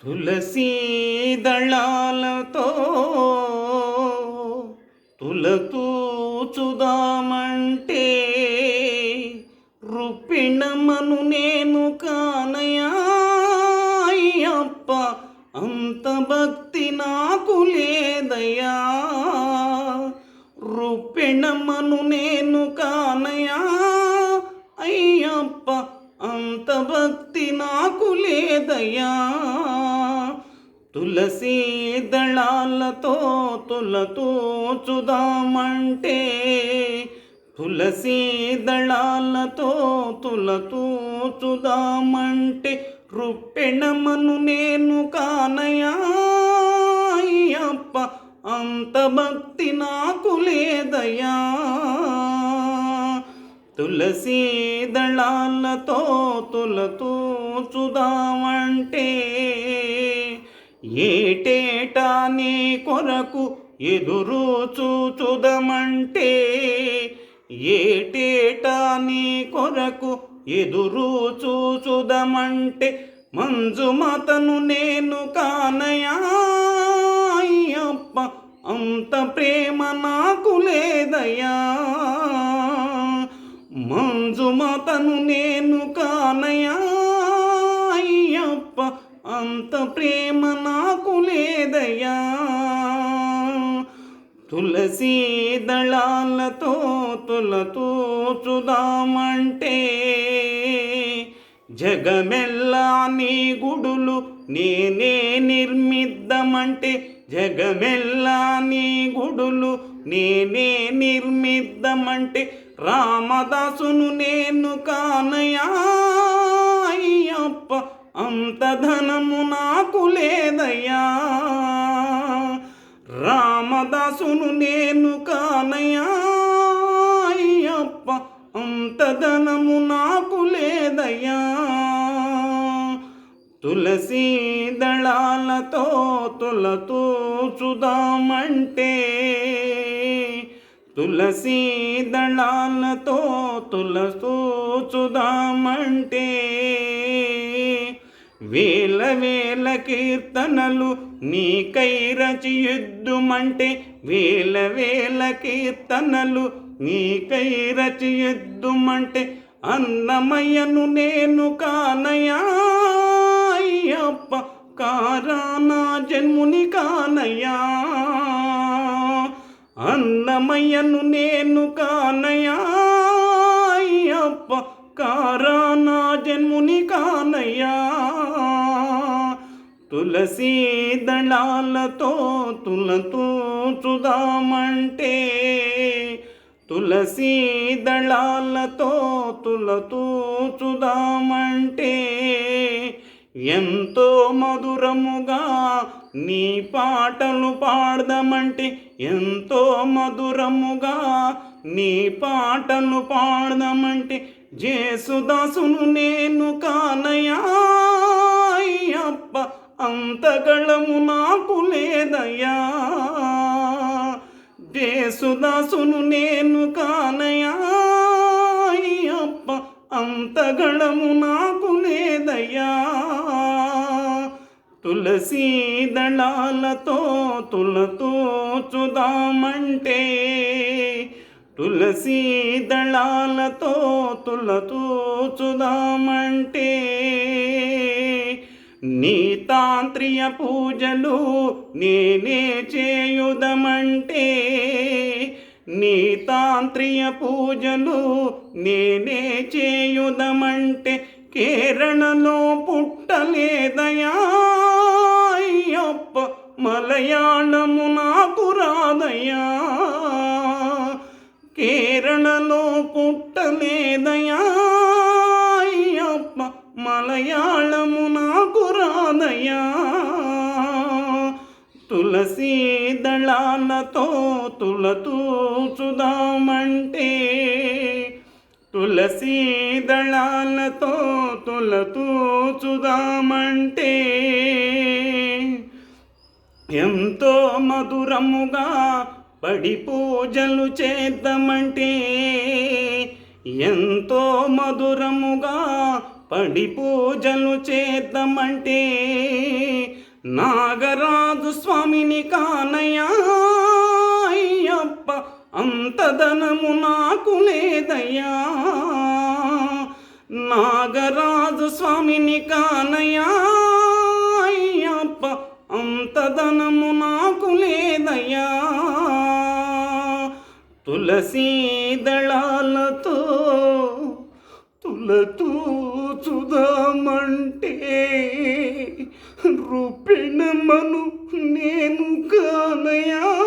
తులసీ దళాలతో తులతూచుదామంటే రుప్పిణమను నేను కానయా అయ్యప్ప, అంత భక్తి నాకు లేదయా. రుప్పిణమను నేను కానయా అయ్యప్ప, అంత భక్తి నాకు లేదయా. తులసీ దళాలతో తులతూచుదామంటే తులసీ దళాలతో తులతూచుదామంటే రుప్పెణమను నేను కానయా అయ్యప్ప, అంత భక్తి నాకు లేదయా. తులసీ దళాలతో తులతూచుదామంటే ఏటేటా నీ కొరకు ఎదురు చూచుదమంటే ఏటేటా నీ కొరకు ఎదురు చూచుదమంటే మంజుమాతను నేను కానయా అయ్యప్ప, అంత ప్రేమ నాకు లేదయా. మంజుమాతను నేను కానయా అయ్యప్ప, అంత ప్రేమ నాకు లేదయా. తులసీ దళాలతో తులతూచుదామంటే జగమెల్లా నీ గుడులు నేనే నిర్మిద్దామంటే జగమెల్లా నీ గుడులు నేనే నిర్మిద్దామంటే రామదాసును నేను కానయా అయ్యప్ప, అంత ధనము నాకు లేదయా. రామదాసును నేను కానయా అయ్యప్ప, అంత ధనము నాకు లేదయా. తులసీ దళాలతో తులతూచుదామంటే తులసీ దళాలతో తులతూచుదామంటే వేల వేల కీర్తనలు నీకై రచయిద్దుమంటే వేల వేల కీర్తనలు నీకై రచయిద్దుమంటే అన్నమయ్యను నేను కానయా అయ్యప్ప, కారానా జన్ముని కానయా. అన్నమయ్యను నేను కానయా అయ్యప్ప, కారానా జన్ముని కానయా. తులసీ దళాలతో తులతూచుదామంటే తులసీ దళాలతో తులతూచుదామంటే ఎంతో మధురముగా నీ పాటలు పాడదామంటే ఎంతో మధురముగా నీ పాటలు పాడదామంటే జేసుదాసును నేను కానయా అయ్యప్ప, అంత గళము నాకు లేదయా. జేసుదాసును నేను కానయా అయ్యప్ప, అంత గళము నాకు లేదయా. తులసీ దళాలతో తులతూచుదామంటే తులసీ దళాలతో తులతూచుదామంటే నీ తాంత్రియ పూజలు నేనే చేయుదమంటే నీ తాంత్రియ పూజలు నేనే చేయుదమంటే కేరళలో పుట్టలేదయా అయ్యప్ప, మలయాళము నాకు రాదయా. కేరళలో పుట్టలేదయా అయ్యప్ప, మలయాళము నాకు రాదయా. తులసీ దళాలతో తులతూచుదామంటే తులసీ దళాలతో తులతూచుదామంటే ఎంతో మధురముగా పడి పూజలు చేద్దామంటే ఎంతో మధురముగా పడి పూజలు చేద్దామంటే నాగరాజు స్వామిని కానయ్యా అయ్యప్ప, అంత ధనము నాకు లేదయ్యా. నాగరాజు స్వామిని కానయ్యా అయ్యప్ప, అంత ధనము నాకు లేదయ్యా. తులసీ దళాలతో తులతూచుదామంటే రూపిణమను నేను కానయా.